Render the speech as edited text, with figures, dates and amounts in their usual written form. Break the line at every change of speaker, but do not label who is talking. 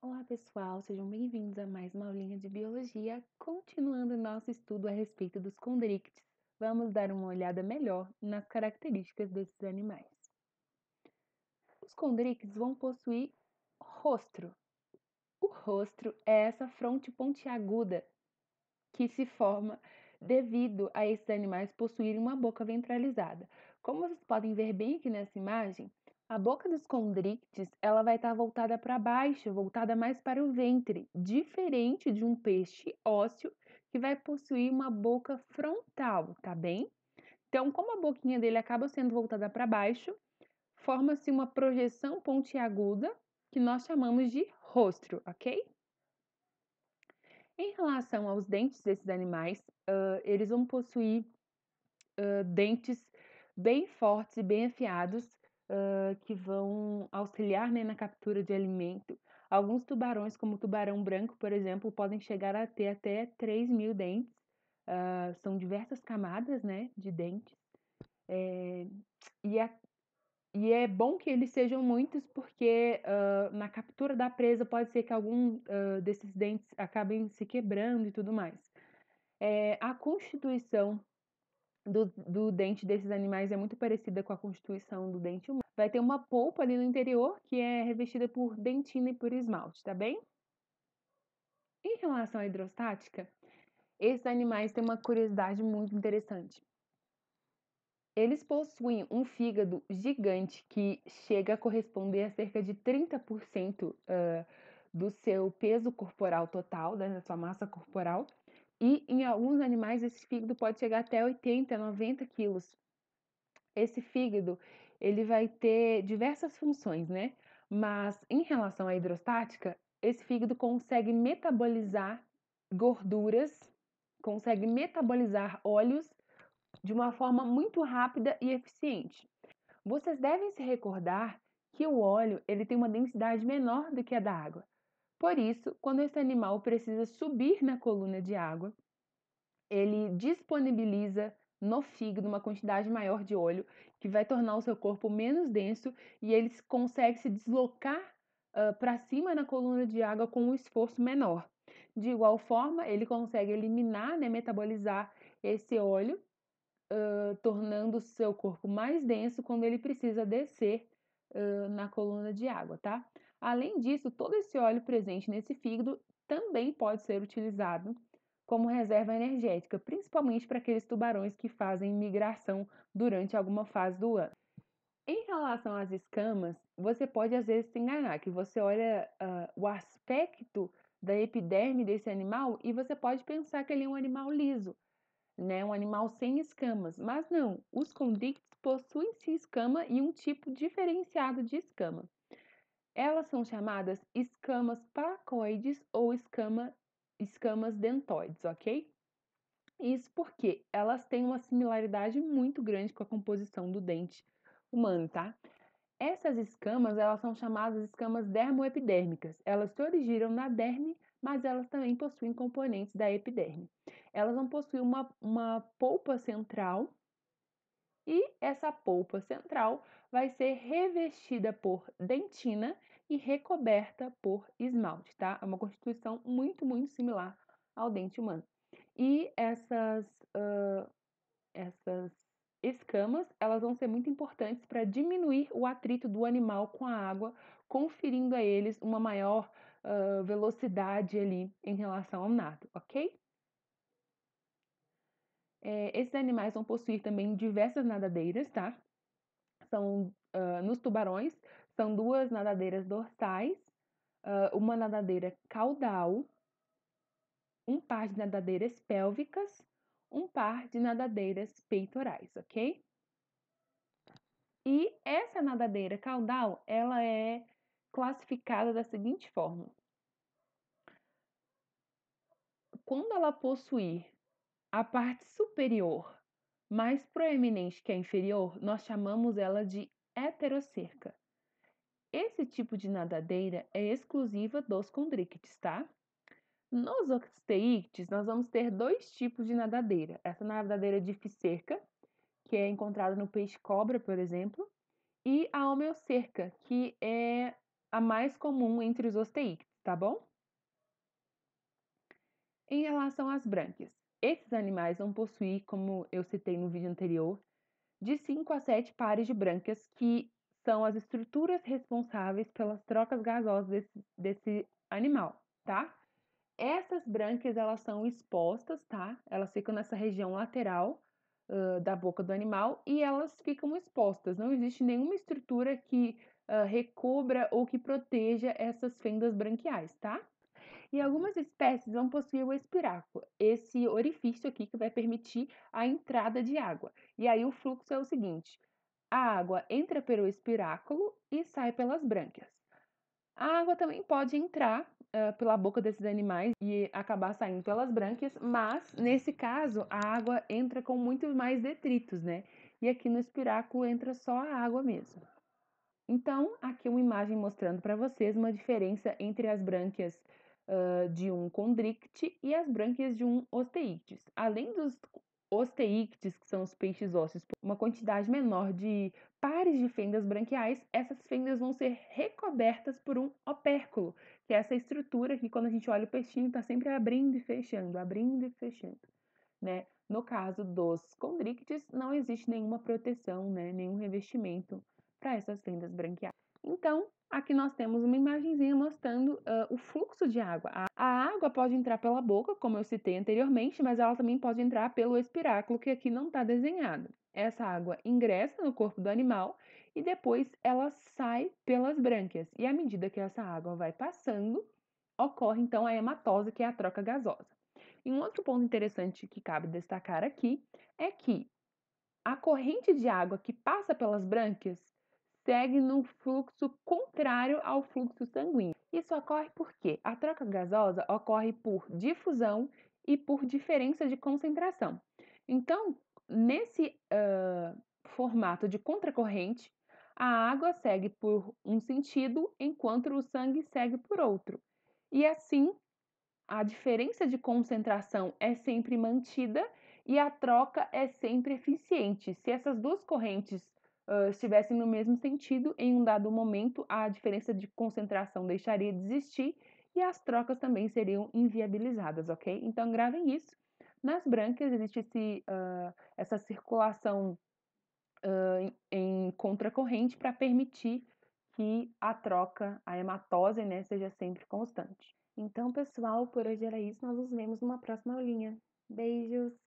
Olá, pessoal, sejam bem-vindos a mais uma aulinha de biologia. Continuando nosso estudo a respeito dos condrictes, vamos dar uma olhada melhor nas características desses animais. Os condrictes vão possuir rostro. O rostro é essa fronte pontiaguda que se forma devido a esses animais possuírem uma boca ventralizada. Como vocês podem ver bem aqui nessa imagem, a boca dos condrictes ela vai estar voltada para baixo, voltada mais para o ventre, diferente de um peixe ósseo que vai possuir uma boca frontal, tá bem? Então, como a boquinha dele acaba sendo voltada para baixo, forma-se uma projeção pontiaguda que nós chamamos de rostro, ok? Em relação aos dentes desses animais, eles vão possuir dentes bem fortes e bem afiados, que vão auxiliar, né, na captura de alimento. Alguns tubarões, como o tubarão branco, por exemplo, podem chegar a ter até 3.000 dentes. São diversas camadas, né, de dentes. E a e é bom que eles sejam muitos, porque na captura da presa pode ser que algum desses dentes acabem se quebrando e tudo mais. A constituição do dente desses animais é muito parecida com a constituição do dente humano. Vai ter uma polpa ali no interior que é revestida por dentina e por esmalte, tá bem? Em relação à hidrostática, esses animais têm uma curiosidade muito interessante. Eles possuem um fígado gigante que chega a corresponder a cerca de 30% do seu peso corporal total, da sua massa corporal, e em alguns animais esse fígado pode chegar até 80, 90 quilos. Esse fígado, ele vai ter diversas funções, né? Mas em relação à hidrostática, esse fígado consegue metabolizar gorduras, consegue metabolizar óleos de uma forma muito rápida e eficiente. Vocês devem se recordar que o óleo ele tem uma densidade menor do que a da água. Por isso, quando esse animal precisa subir na coluna de água, ele disponibiliza no fígado uma quantidade maior de óleo que vai tornar o seu corpo menos denso e ele consegue se deslocar para cima na coluna de água com um esforço menor. De igual forma, ele consegue eliminar, né, metabolizar esse óleo tornando o seu corpo mais denso quando ele precisa descer na coluna de água, tá? Além disso, todo esse óleo presente nesse fígado também pode ser utilizado como reserva energética, principalmente para aqueles tubarões que fazem migração durante alguma fase do ano. Em relação às escamas, você pode às vezes se enganar, que você olha o aspecto da epiderme desse animal e você pode pensar que ele é um animal liso, né, um animal sem escamas, mas não, os condictes possuem sim escama e um tipo diferenciado de escama. Elas são chamadas escamas paracoides ou escamas dentoides, ok? Isso porque elas têm uma similaridade muito grande com a composição do dente humano, tá? Essas escamas, elas são chamadas escamas dermoepidérmicas. Elas se originam na derme, mas elas também possuem componentes da epiderme. Elas vão possuir uma polpa central e essa polpa central vai ser revestida por dentina e recoberta por esmalte, tá? É uma constituição muito, muito similar ao dente humano. E essas escamas, elas vão ser muito importantes para diminuir o atrito do animal com a água, conferindo a eles uma maior velocidade ali em relação ao nado, ok? Esses animais vão possuir também diversas nadadeiras, tá? Nos tubarões, são duas nadadeiras dorsais, uma nadadeira caudal, um par de nadadeiras pélvicas, um par de nadadeiras peitorais, ok? E essa nadadeira caudal, ela é classificada da seguinte forma: quando ela possuir a parte superior mais proeminente que a inferior, nós chamamos ela de heterocerca. Esse tipo de nadadeira é exclusiva dos condrictes, tá? Nos osteíctes, nós vamos ter dois tipos de nadadeira. Essa nadadeira dificerca, que é encontrada no peixe-cobra, por exemplo, e a homeocerca, que é a mais comum entre os osteíctes. tá bom? Em relação às brânquias, esses animais vão possuir, como eu citei no vídeo anterior, de 5 a 7 pares de brânquias, que são as estruturas responsáveis pelas trocas gasosas desse animal, tá? Essas brânquias, elas são expostas, tá? Elas ficam nessa região lateral da boca do animal e elas ficam expostas. Não existe nenhuma estrutura que recubra ou que proteja essas fendas branquiais, tá? E algumas espécies vão possuir o espiráculo, esse orifício aqui que vai permitir a entrada de água. E aí o fluxo é o seguinte: a água entra pelo espiráculo e sai pelas brânquias. A água também pode entrar pela boca desses animais e acabar saindo pelas brânquias, mas nesse caso a água entra com muito mais detritos, né? E aqui no espiráculo entra só a água mesmo. Então, aqui uma imagem mostrando para vocês uma diferença entre as brânquias de um condricte e as brânquias de um osteíctes. Além dos osteíctes, que são os peixes ósseos, uma quantidade menor de pares de fendas branquiais, essas fendas vão ser recobertas por um opérculo, que é essa estrutura que quando a gente olha o peixinho está sempre abrindo e fechando, né? No caso dos condrictes, não existe nenhuma proteção, né? Nenhum revestimento para essas fendas branquiais. Então, aqui nós temos uma imagenzinha mostrando o fluxo de água. A água pode entrar pela boca, como eu citei anteriormente, mas ela também pode entrar pelo espiráculo, que aqui não está desenhado. Essa água ingressa no corpo do animal e depois ela sai pelas brânquias. E à medida que essa água vai passando, ocorre então a hematose, que é a troca gasosa. E um outro ponto interessante que cabe destacar aqui é que a corrente de água que passa pelas brânquias segue num fluxo contrário ao fluxo sanguíneo. Isso ocorre porque a troca gasosa ocorre por difusão e por diferença de concentração. Então, nesse formato de contracorrente, a água segue por um sentido, enquanto o sangue segue por outro. E assim, a diferença de concentração é sempre mantida e a troca é sempre eficiente. Se essas duas correntes estivessem no mesmo sentido, em um dado momento a diferença de concentração deixaria de existir e as trocas também seriam inviabilizadas, ok? Então gravem isso. Nas brânquias existe essa circulação em contracorrente para permitir que a troca, a hematose, né, seja sempre constante. Então, pessoal, por hoje era isso. Nós nos vemos numa próxima aulinha. Beijos!